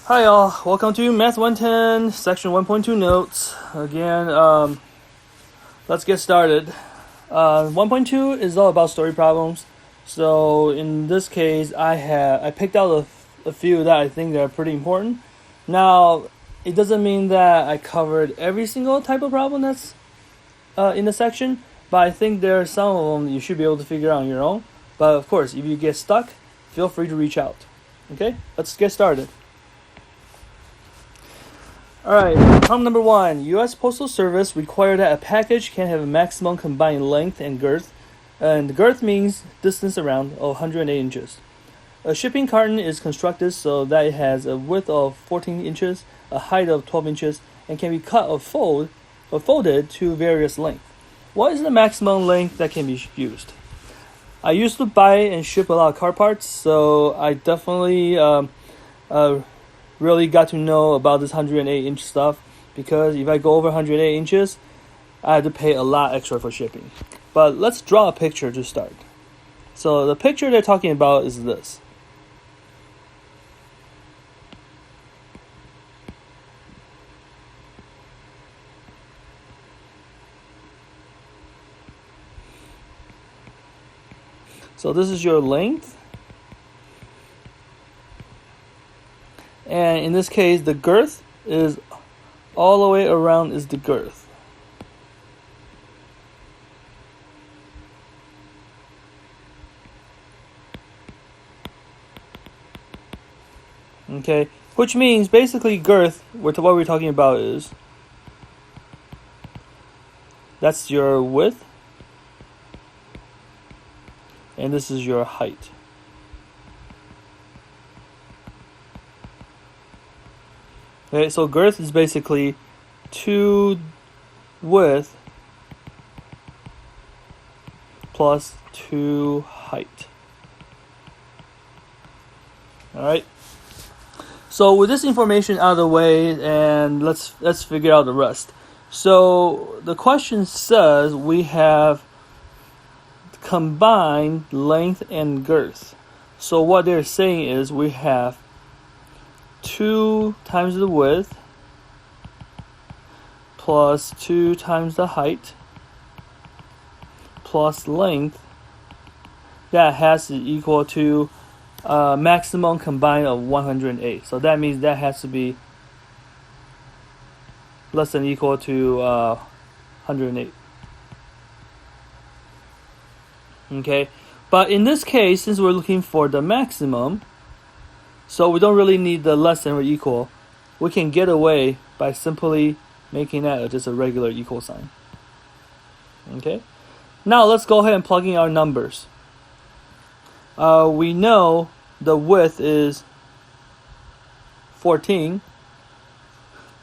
Hi all, welcome to Math 110, section 1.2 notes. Again, let's get started. 1.2 is all about story problems. So in this case, I picked out a few that I think are pretty important. Now, it doesn't mean that I covered every single type of problem that's in the section, but I think there are some of them you should be able to figure out on your own. But of course, if you get stuck, feel free to reach out. Okay, let's get started. Alright, problem number 1. U.S. Postal Service require that a package can have a maximum combined length and girth. And girth means distance around of 108 inches. A shipping carton is constructed so that it has a width of 14 inches, a height of 12 inches, and can be cut or folded to various lengths. What is the maximum length that can be used? I used to buy and ship a lot of car parts, so I definitely really got to know about this 108-inch stuff, because if I go over 108 inches, I had to pay a lot extra for shipping. But let's draw a picture to start. So the picture they're talking about is this. So this is your length. And in this case, the girth is all the way around is the girth. Okay, which means basically girth, what we're talking about is, that's your width, and this is your height. Okay, so girth is basically 2 width plus 2 height. Alright. So with this information out of the way, and let's figure out the rest. So the question says we have combined length and girth. So what they're saying is we have 2 times the width plus 2 times the height plus length, that has to equal to maximum combined of 108. So that means that has to be less than or equal to 108. Okay, but in this case, since we're looking for the maximum, so we don't really need the less than or equal. We can get away by simply making that just a regular equal sign. Okay. Now let's go ahead and plug in our numbers. We know the width is 14.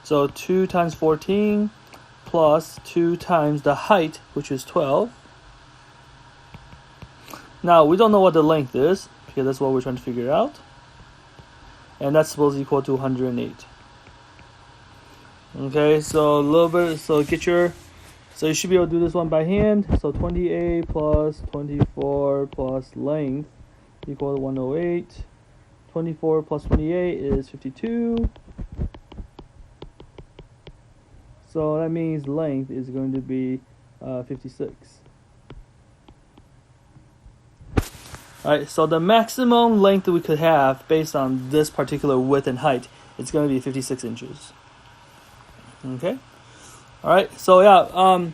So 2 times 14 plus 2 times the height, which is 12. Now we don't know what the length is, because that's what we're trying to figure out. And that's supposed to equal to 108. Okay, so a little bit, so you should be able to do this one by hand. So 28 plus 24 plus length equal to 108. 24 plus 28 is 52. So that means length is going to be 56. Alright, so the maximum length that we could have based on this particular width and height is going to be 56 inches. Okay? Alright, so yeah,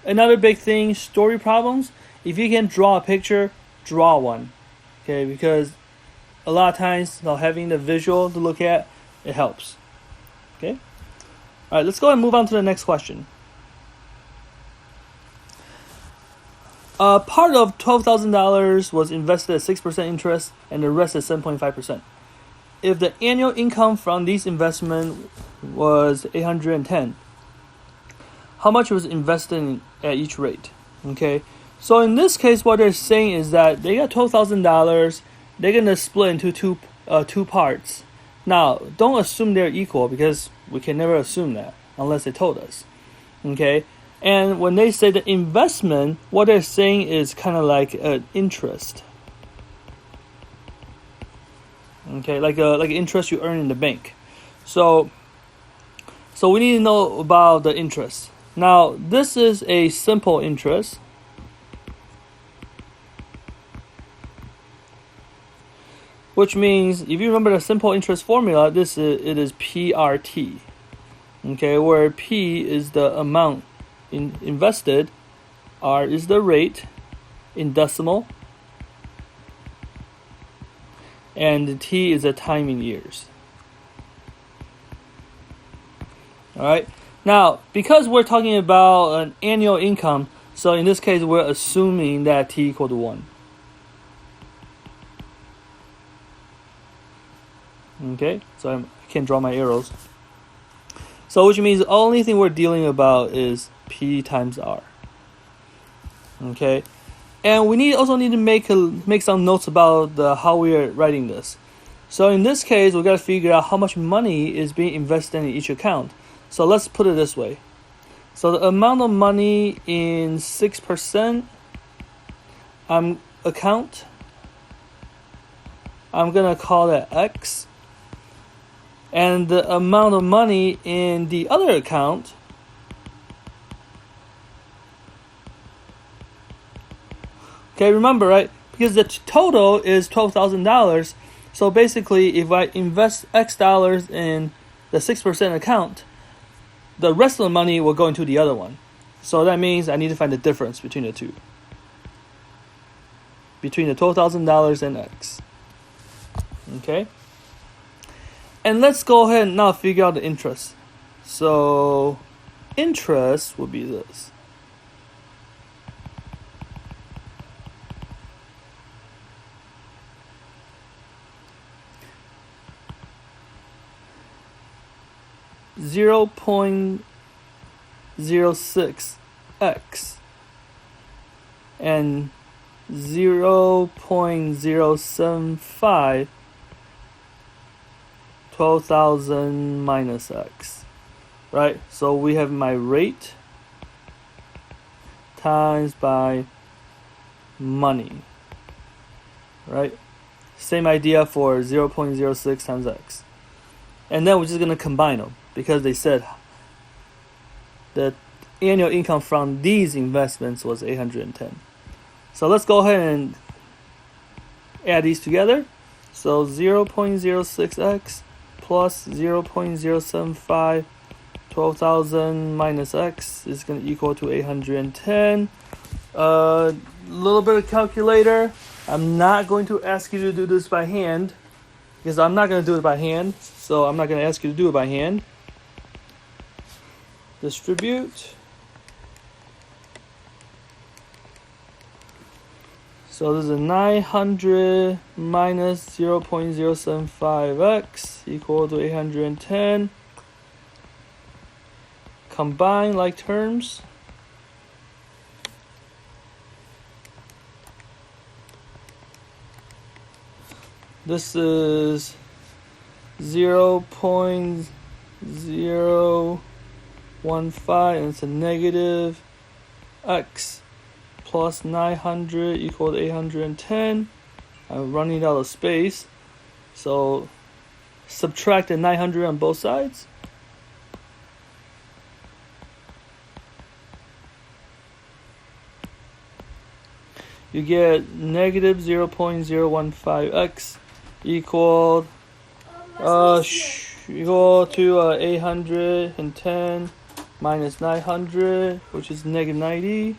another big thing, story problems. If you can draw a picture, draw one. Okay, because a lot of times, having the visual to look at, it helps. Okay? Alright, let's go ahead and move on to the next question. Part of $12,000 was invested at 6% interest, and the rest at 7.5%. If the annual income from these investments was $810, how much was invested at each rate? Okay, so in this case, what they're saying is that they got $12,000. They're gonna split into two parts. Now, don't assume they're equal, because we can never assume that unless they told us. Okay. And when they say the investment, what they're saying is kind of like an interest. Okay, like interest you earn in the bank. So we need to know about the interest. Now, this is a simple interest. Which means, if you remember the simple interest formula, it is PRT. Okay, where P is the amount invested, R is the rate in decimal, and T is the time in years. Alright, now because we're talking about an annual income, so in this case we're assuming that T equal to 1. Okay, so I can't draw my arrows. So which means the only thing we're dealing about is P times R. Okay, and we also need to make some notes about how we are writing this. So in this case, we got to figure out how much money is being invested in each account. So let's put it this way. So the amount of money in 6% account, I'm gonna call that X. And the amount of money in the other account, okay, remember, right? Because the total is $12,000. So basically, if I invest X dollars in the 6% account, the rest of the money will go into the other one. So that means I need to find the difference between the two. Between the $12,000 and X. Okay? And let's go ahead and now figure out the interest. So, interest would be this. $0.06x and 0.075 12,000 minus X, right? So we have my rate times by money, right? Same idea for 0.06 times X. And then we're just going to combine them because they said the annual income from these investments was 810. So let's go ahead and add these together. So 0.06x plus 0.075, 12,000 minus X is going to equal to 810. A little bit of calculator. I'm not going to ask you to do this by hand because I'm not going to do it by hand. So I'm not going to ask you to do it by hand. Distribute. So this is 900 minus 0.075x equal to 810. Combine like terms. This is 0.015 and it's a negative x plus 900 equal to 810. I'm running out of space, so subtract the 900 on both sides. You get negative 0.015x equal to 810 minus 900, which is negative 90.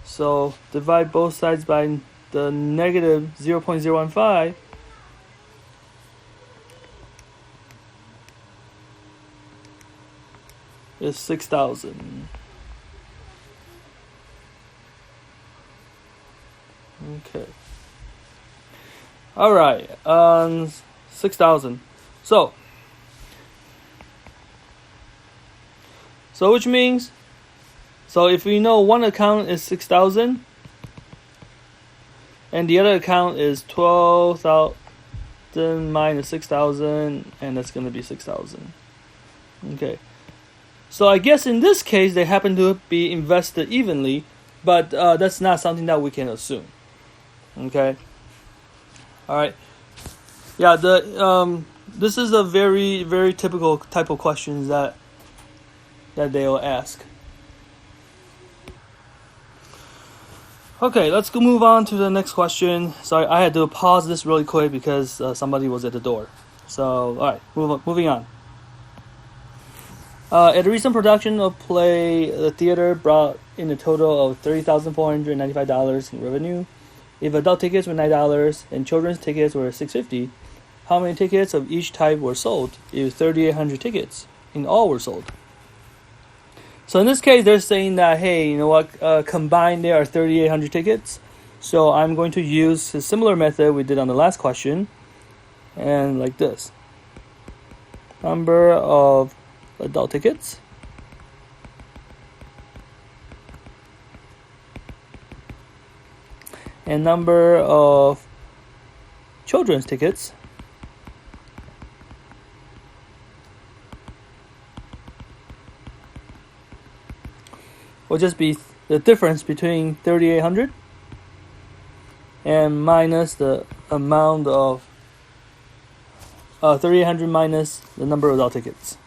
So divide both sides by the negative 0.015. Is 6,000. Okay. All right. 6,000. So which means, so if we know one account is 6,000 and the other account is 12,000 minus 6,000, and that's going to be 6,000. Okay. So I guess in this case they happen to be invested evenly, but that's not something that we can assume. Okay. All right. Yeah. this is a very, very typical type of questions that they'll ask. Okay, let's go move on to the next question. Sorry, I had to pause this really quick because somebody was at the door. So, alright, moving on. At a recent production of play, the theater brought in a total of $30,495 in revenue. If adult tickets were $9 and children's tickets were $650, how many tickets of each type were sold? If 3,800 tickets in all were sold. So in this case, they're saying that, hey, you know what, combined there are 3,800 tickets. So I'm going to use a similar method we did on the last question. And like this. Number of adult tickets. And number of children's tickets. Will just be the difference between 3,800 and minus the amount of 3,800 minus the number of adult tickets.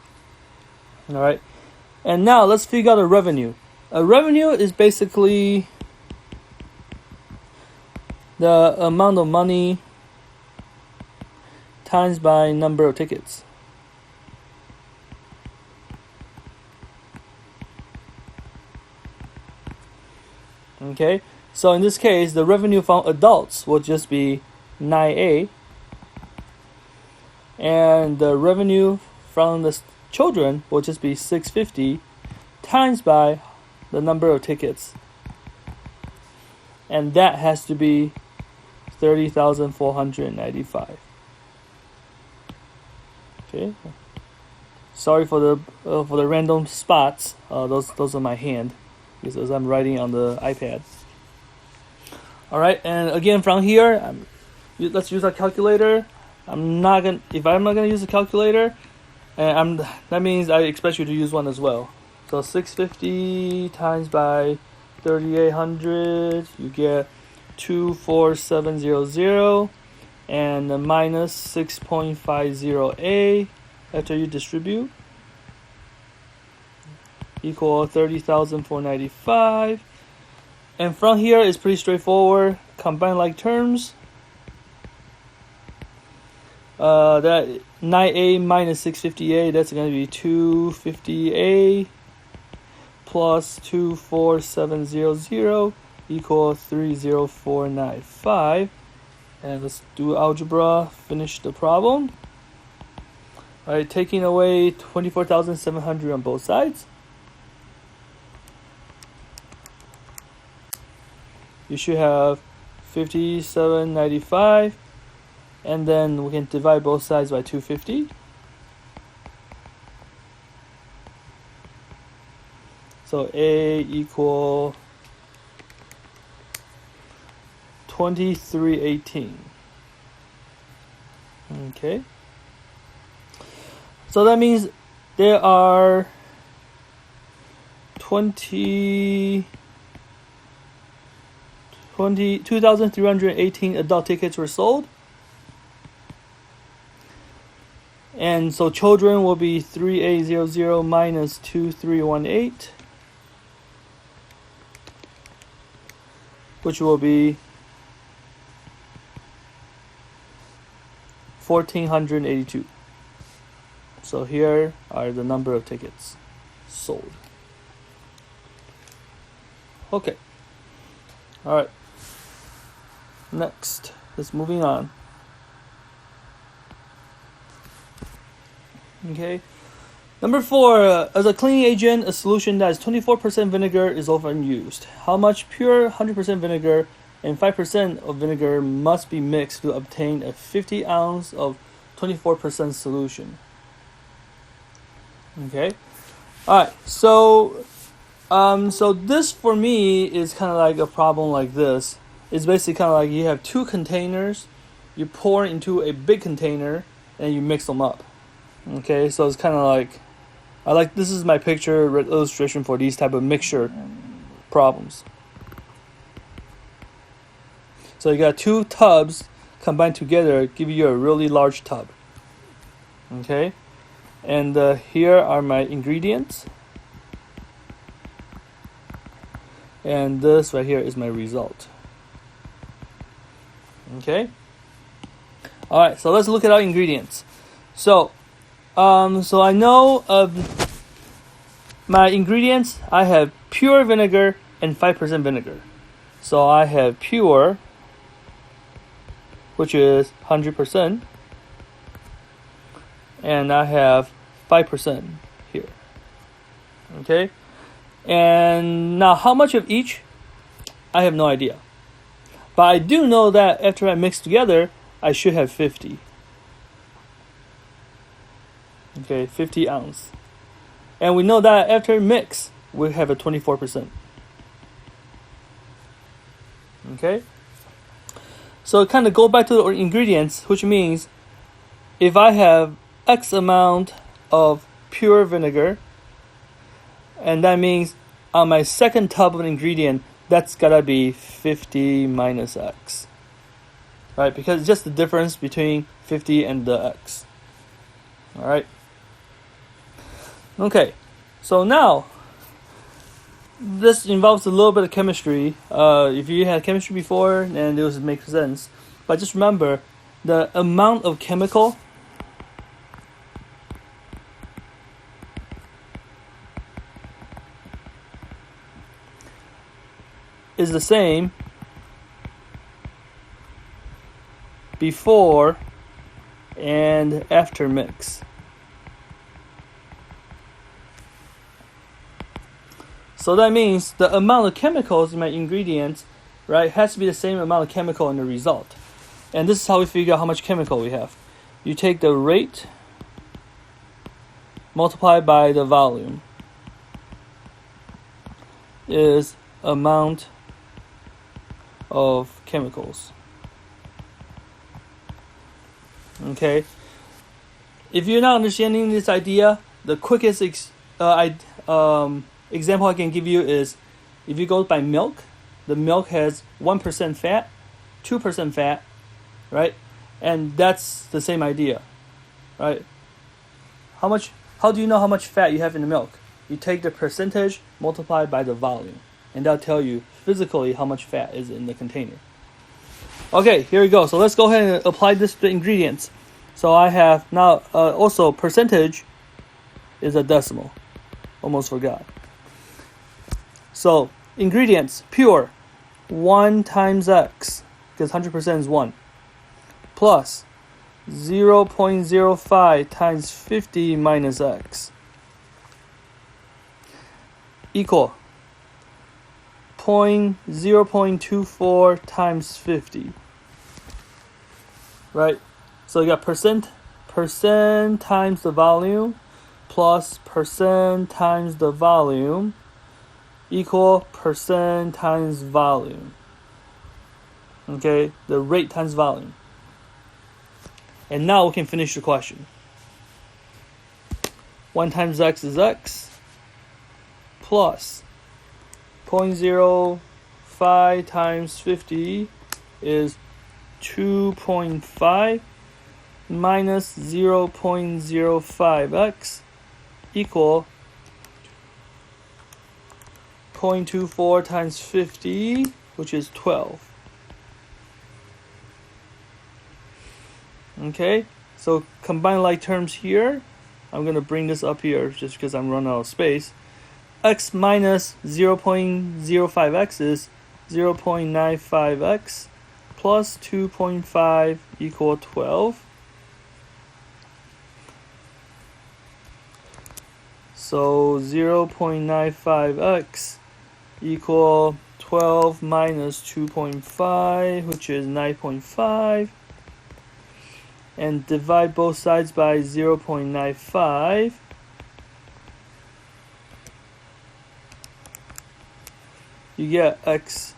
Alright, and now let's figure out a revenue. A revenue is basically the amount of money times by number of tickets. Okay, so in this case, the revenue from adults will just be 9A, and the revenue from the children will just be 650 times by the number of tickets, and that has to be 30,495. Okay, sorry for the random spots. Those are my hand, because I'm writing on the iPad. Alright, and again from here, let's use a calculator. If I'm not gonna use a calculator, that means I expect you to use one as well. So 650 times by 3,800, you get 24700, and minus 6.50A after you distribute, equal 30,495. And from here is pretty straightforward. Combine like terms. That 9A minus 650A, that's going to be 250A plus 24700 equal 30495. And let's do algebra, finish the problem. Alright, taking away 24,700 on both sides. You should have 5795, and then we can divide both sides by 250. So A equal 2318. Okay. So that means there are 2,318 adult tickets were sold. And so children will be 3800 minus 2318, which will be 1,482. So here are the number of tickets sold. Okay. Alright. Next, let's moving on. Okay. Number 4, as a cleaning agent, a solution that is 24% vinegar is often used. How much pure 100% vinegar and 5% of vinegar must be mixed to obtain a 50 ounce of 24% solution? Okay. Alright, so this for me is kind of like a problem like this. It's basically kind of like you have two containers, you pour into a big container, and you mix them up. Okay, so it's kind of like, this is my picture illustration for these type of mixture problems. So you got two tubs combined together, give you a really large tub. Okay, and here are my ingredients, and this right here is my result. Okay. All right, so let's look at our ingredients. So I know of my ingredients. I have pure vinegar and 5% vinegar. So I have pure, which is 100%, and I have 5% here. Okay, and now how much of each? I have no idea. But I do know that after I mix together, I should have 50. Okay, 50 ounce. And we know that after mix, we have a 24%. Okay? So kind of go back to the ingredients, which means if I have X amount of pure vinegar, and that means on my second tub of an ingredient, that's gotta be 50 minus X. Right? Because it's just the difference between 50 and the X. Alright? Okay, so now this involves a little bit of chemistry. If you had chemistry before, then it would make sense. But just remember, the amount of chemical is the same before and after mix. So that means the amount of chemicals in my ingredients, right, has to be the same amount of chemical in the result. And this is how we figure out how much chemical we have. You take the rate multiplied by the volume is amount of chemicals. Okay. If you're not understanding this idea, the quickest example I can give you is if you go by milk, the milk has 1% fat, 2% fat, right? And that's the same idea, right? How do you know how much fat you have in the milk? You take the percentage multiplied by the volume, and that'll tell you physically how much fat is in the container. Okay, here we go. So let's go ahead and apply this to the ingredients. So I have now also percentage is a decimal. Almost forgot. So ingredients, pure, 1 times X, because 100% is 1, plus 0.05 times 50 minus X, equal 0.24 times 50. Right? So you got percent times the volume plus percent times the volume equal percent times volume. Okay, the rate times volume. And now we can finish the question. 1 times X is X plus 0.05 times 50 is 2.5 minus 0.05x equal 0.24 times 50, which is 12. Okay, so combine like terms here. I'm going to bring this up here just because I'm running out of space. X minus 0.05x is 0.95x plus 2.5 equal 12. So 0.95x equal 12 minus 2.5, which is 9.5. And divide both sides by 0.95. You get X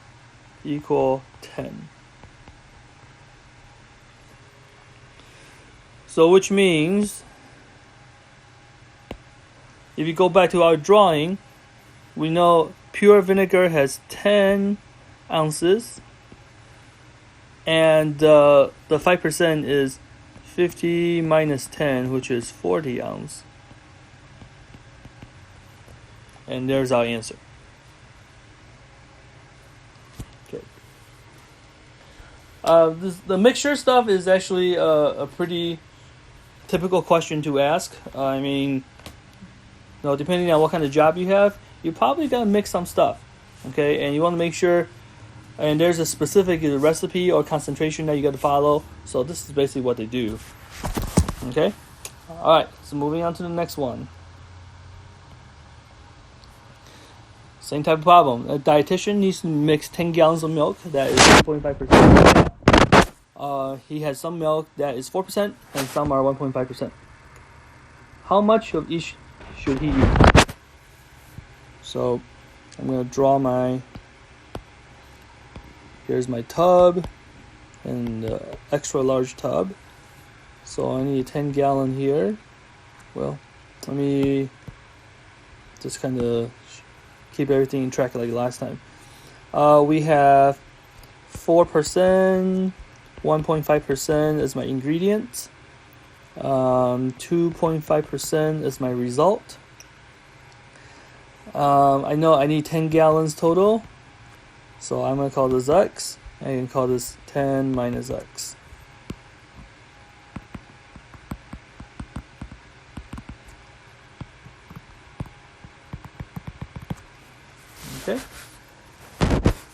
equal 10. So which means, if you go back to our drawing, we know pure vinegar has 10 ounces, and the 5% is 50 minus 10, which is 40 ounce. And there's our answer. Okay. The mixture stuff is actually a pretty typical question to ask. I mean, depending on what kind of job you have, you're probably gonna mix some stuff. Okay, and you want to make sure. And there's a specific recipe or concentration that you got to follow. So this is basically what they do. Okay? Alright, so moving on to the next one. Same type of problem. A dietitian needs to mix 10 gallons of milk. That is 1.5%. He has some milk that is 4% and some are 1.5%. How much of each should he use? So I'm going to draw here's my tub and the extra large tub. So I need a 10 gallon here. Well, let me just kind of keep everything in track like last time. We have 4%, 1.5% as my ingredient, 2.5% as my result. I know I need 10 gallons total. So I'm going to call this X. I can call this 10 minus X. Okay.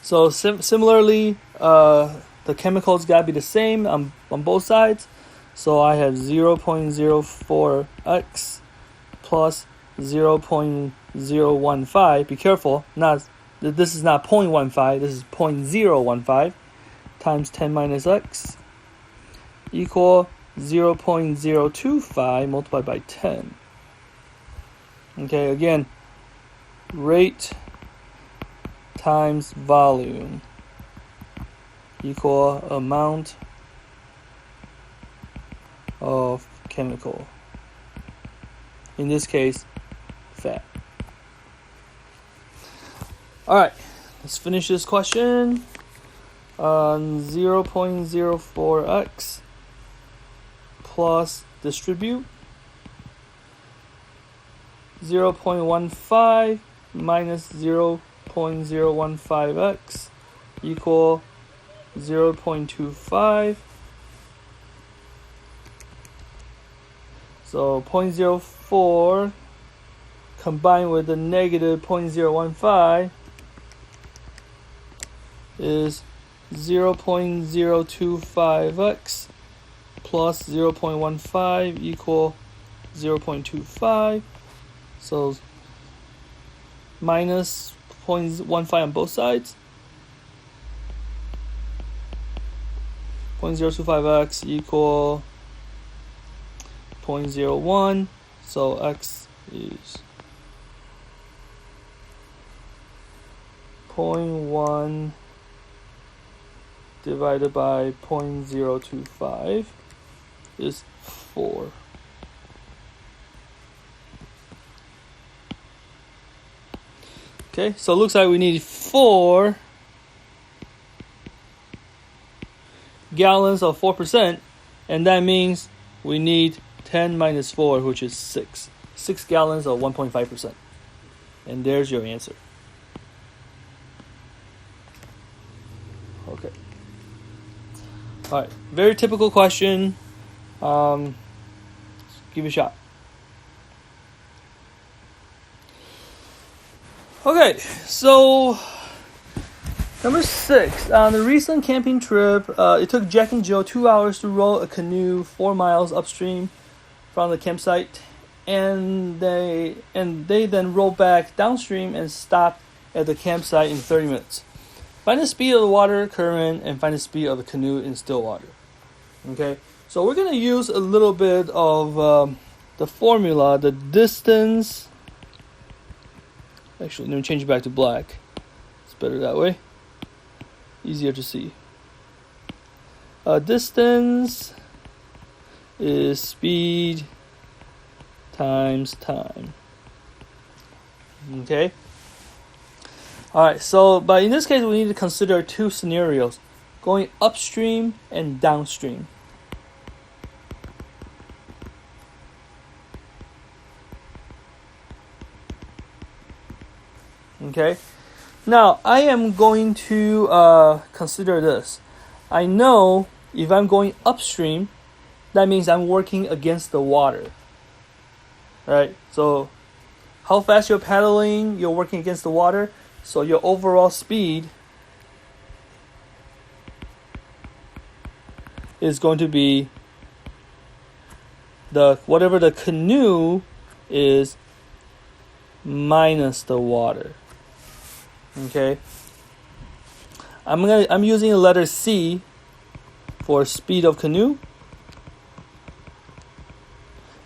So similarly, the chemicals got to be the same on both sides. So I have 0.04X plus 0.015. Be careful, this is not 0.15, this is 0.015 times 10 minus X equal 0.025 multiplied by 10. Okay, again, rate times volume equal amount of chemical. In this case, fat. Alright, let's finish this question. 0.04x plus distribute 0.15 minus 0.015x equal 0.25. So 0.04 combined with the negative 0.015 is 0.025x plus 0.15 equal 0.25. So minus 0.15 on both sides. 0.025x equal 0.01. So x is 0.1 divided by 0.025 is 4. Okay, so it looks like we need 4 gallons of 4%, and that means we need 10 minus 4, which is 6. 6 gallons of 1.5%. And there's your answer. Okay. Alright, very typical question. Give it a shot. Okay, so number 6. On the recent camping trip, it took Jack and Jill 2 hours to row a canoe 4 miles upstream from the campsite, and they then rowed back downstream and stopped at the campsite in 30 minutes. Find the speed of the water current and find the speed of the canoe in still water. Okay, so we're going to use a little bit of the formula, the distance. Actually, let me change it back to black. It's better that way. Easier to see. Distance is speed times time. Okay. Alright, but in this case, we need to consider 2 scenarios, going upstream and downstream. Okay. Now I am going to consider this. I know if I'm going upstream, that means I'm working against the water. Right? So how fast you're paddling, you're working against the water. So your overall speed is going to be whatever the canoe is minus the water. Okay. I'm using the letter C for speed of canoe,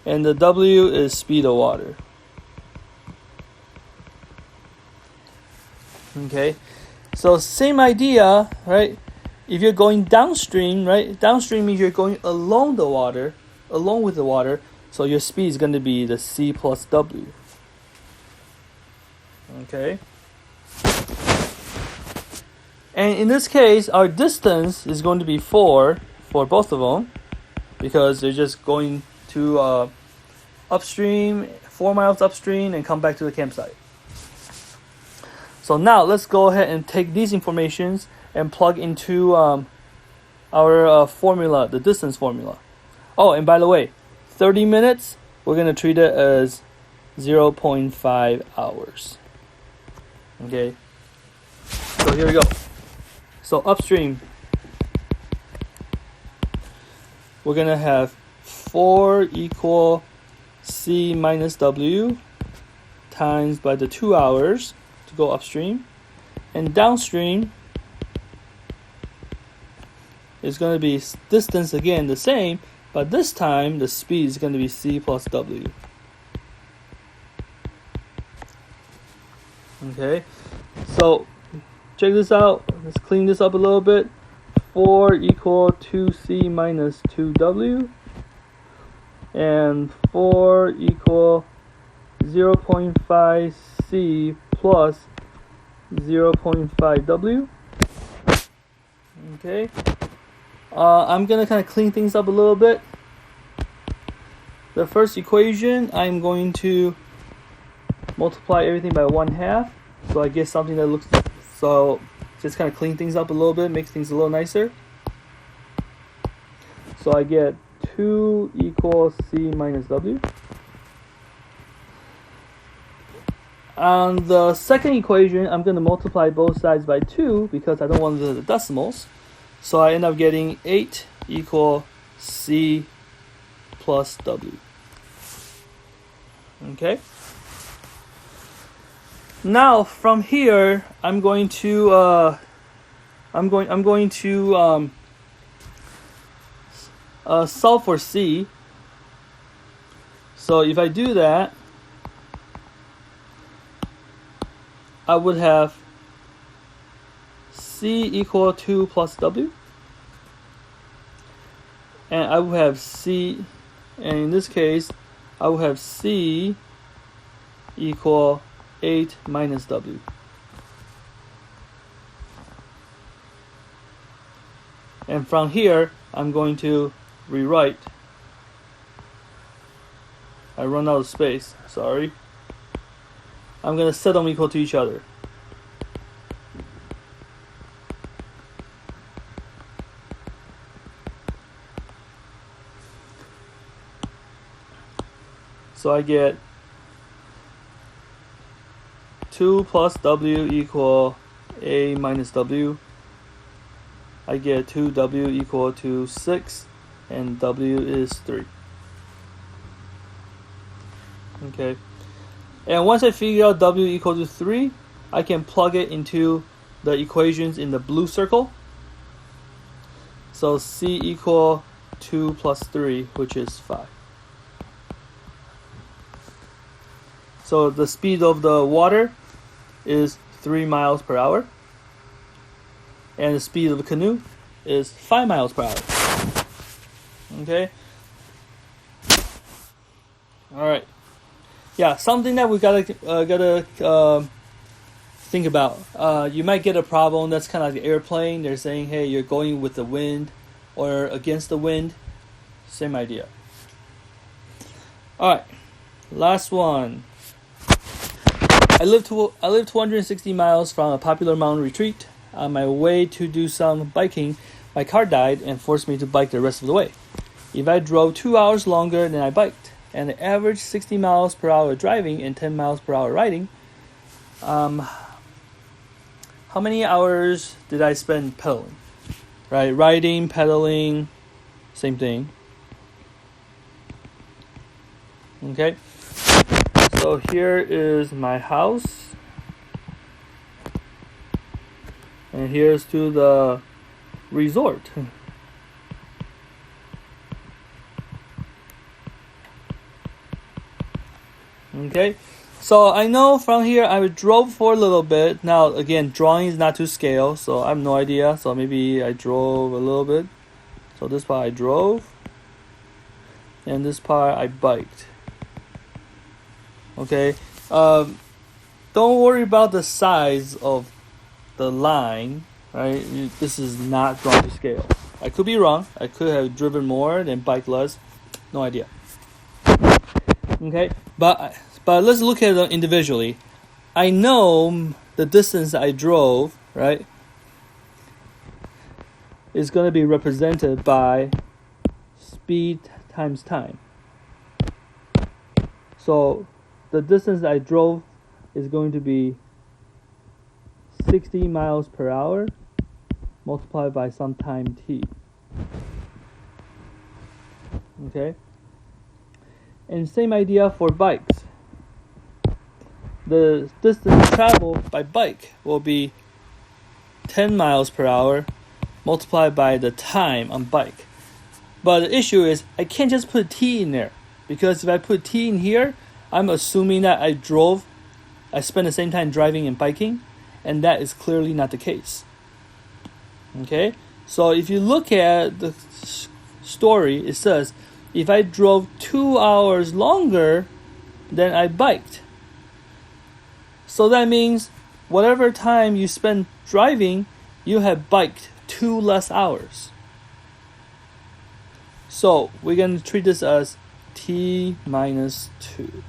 and the W is speed of water. Okay. So same idea, right? If you're going downstream, right? Downstream means you're going along with the water. So your speed is going to be the C plus W. Okay. And in this case, our distance is going to be 4 for both of them, because they're just going to upstream, 4 miles upstream, and come back to the campsite. So now let's go ahead and take these informations and plug into our formula, the distance formula. Oh, and by the way, 30 minutes, we're going to treat it as 0.5 hours. Okay. So here we go. So upstream, we're going to have 4 equal C minus W times by the 2 hours to go upstream. And downstream is going to be distance again the same, but this time the speed is going to be C plus W. Okay, so check this out. Let's clean this up a little bit. 4 equal 2C minus 2W. And 4 equal 0.5C plus 0.5W. Okay. I'm going to kind of clean things up a little bit. The first equation, I'm going to multiply everything by 1/2. So I get something that looks... So just kind of clean things up a little bit, makes things a little nicer. So I get 2 equals C minus W. On the second equation, I'm going to multiply both sides by 2 because I don't want the decimals. So I end up getting 8 equal C plus W. Okay. Now from here, I'm going to solve for C. So if I do that, I would have C equal 2 plus W, and I would have C, and in this case, I would have C equal 8 minus W. And from here, I'm going to rewrite. I run out of space, sorry. I'm going to set them equal to each other. So I get 2 plus W equal A minus W. I get 2W equal to 6, and W is 3. Okay. And once I figure out W equal to 3, I can plug it into the equations in the blue circle. So C equal 2 plus 3, which is 5. So the speed of the water is 3 miles per hour. And the speed of the canoe is 5 miles per hour. Okay? Alright. Yeah, something that we gotta think about. You might get a problem that's kind of like an airplane. They're saying, hey, you're going with the wind or against the wind. Same idea. Alright, last one. I live 260 miles from a popular mountain retreat. On my way to do some biking, my car died and forced me to bike the rest of the way. If I drove 2 hours longer than I biked, and averaged 60 miles per hour driving and 10 miles per hour riding, how many hours did I spend pedaling? Right, riding, pedaling, same thing. Okay, so here is my house, and here's to the resort. Okay, so I know from here I drove for a little bit. Now again, drawing is not to scale, so I have no idea. So maybe I drove a little bit. So this part I drove, and this part I biked. Okay, don't worry about the size of the line, right? This is not drawn to scale. I could be wrong. I could have driven more and biked less. No idea. Okay, but let's look at them individually. I know the distance I drove, right, is going to be represented by speed times time. So the distance I drove is going to be 60 miles per hour multiplied by some time t. Okay? And same idea for bikes. The distance traveled by bike will be 10 miles per hour multiplied by the time on bike. But the issue is I can't just put t in there, because if I put t in here, I'm assuming that I spent the same time driving and biking, and that is clearly not the case. Okay? So if you look at the story, it says, if I drove 2 hours longer than I biked. So that means whatever time you spend driving, you have biked 2 less hours. So we're going to treat this as t minus 2.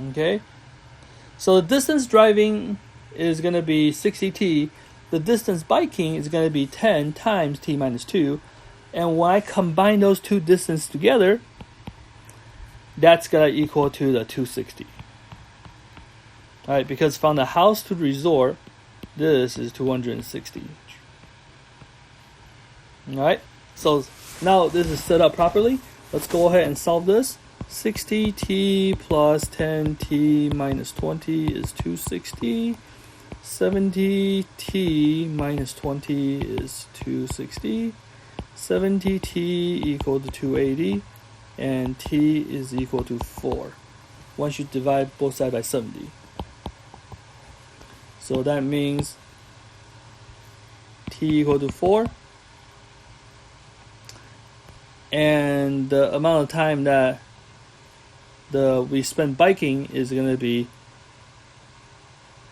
Okay? So the distance driving is going to be 60t. The distance biking is going to be 10 times t minus 2. And when I combine those two distances together, that's going to equal to the 260. Alright, because from the house to the resort, this is 260. Alright, so now this is set up properly. Let's go ahead and solve this. 60t plus 10t minus 20 is 260. 70t minus 20 is 260. 70t equal to 280. And t is equal to 4. Once you divide both sides by 70. So that means t equal to 4. And the amount of time that we spend biking is going to be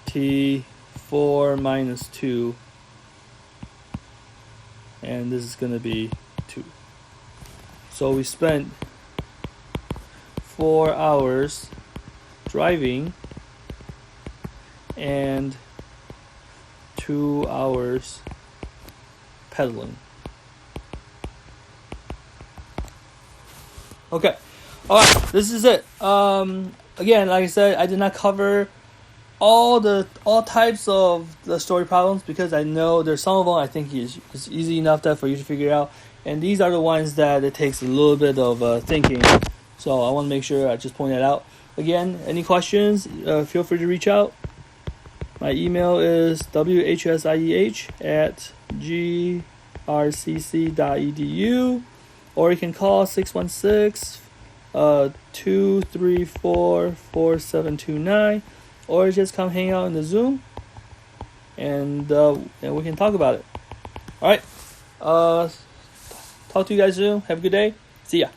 t4 minus 2. And this is going to be 2. So we spent 4 hours driving and 2 hours pedaling. Okay, all right, this is it. Again, like I said, I did not cover all types of the story problems, because I know there's some of them I think is easy enough that for you to figure out, and these are the ones that it takes a little bit of thinking. So I want to make sure I just point that out. Again, any questions, feel free to reach out. My email is whsieh@grcc.edu, or you can call 616-234-4729, or just come hang out in the Zoom, and we can talk about it. All right. Talk to you guys soon. Have a good day. See ya.